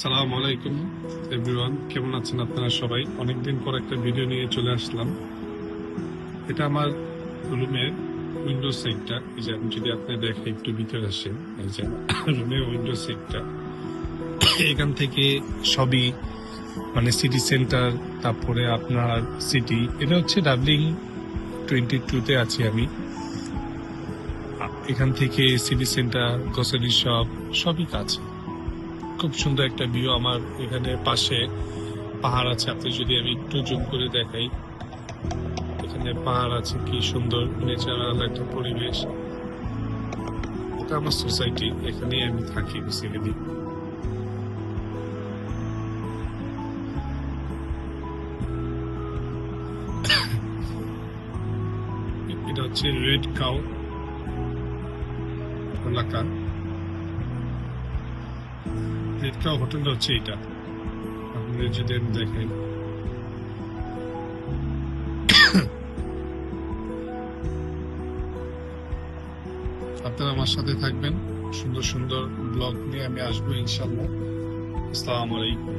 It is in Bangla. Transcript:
আসসালামু আলাইকুম এভরিওয়ান, কেমন আছেন আপনারা সবাই? অনেকদিন পর একটা ভিডিও নিয়ে চলে আসলাম। এটা আমার রুমের উইন্ডো সাইডটা। এই যে আমি যদি আপনি দেখে একটু ভিতরে আসেন, এই যে রুমের উইন্ডো সাইডটা। এখান থেকে সবই মানে সিটি সেন্টার, তারপরে আপনার সিটি। এটা হচ্ছে ডাবলিং 22-তে আছি আমি। এখান থেকে সিটি সেন্টার, গ্রোসারি শপ সবই কাছে। খুব সুন্দর একটা ভিউ। আমার এখানে পাশে পাহাড় আছে। আপনি যদি আমি একটু জুম করে দেখাই, এখানে পাহাড় আছে, কি সুন্দর ন্যাচারাল একটা পরিবেশ। এটা আমার সোসাইটি, এখানে আমি থাকি বেসিক্যালি। এটা হচ্ছে রেড কাউ এলাকা। রেড কাউ হোটেলটা হচ্ছে এটা। আপনাদের যদি আমি দেখাই, আপনারা আমার সাথে থাকবেন। সুন্দর সুন্দর ব্লগ নিয়ে আমি আসবো ইনশাল্লাহ। আসসালামু আলাইকুম।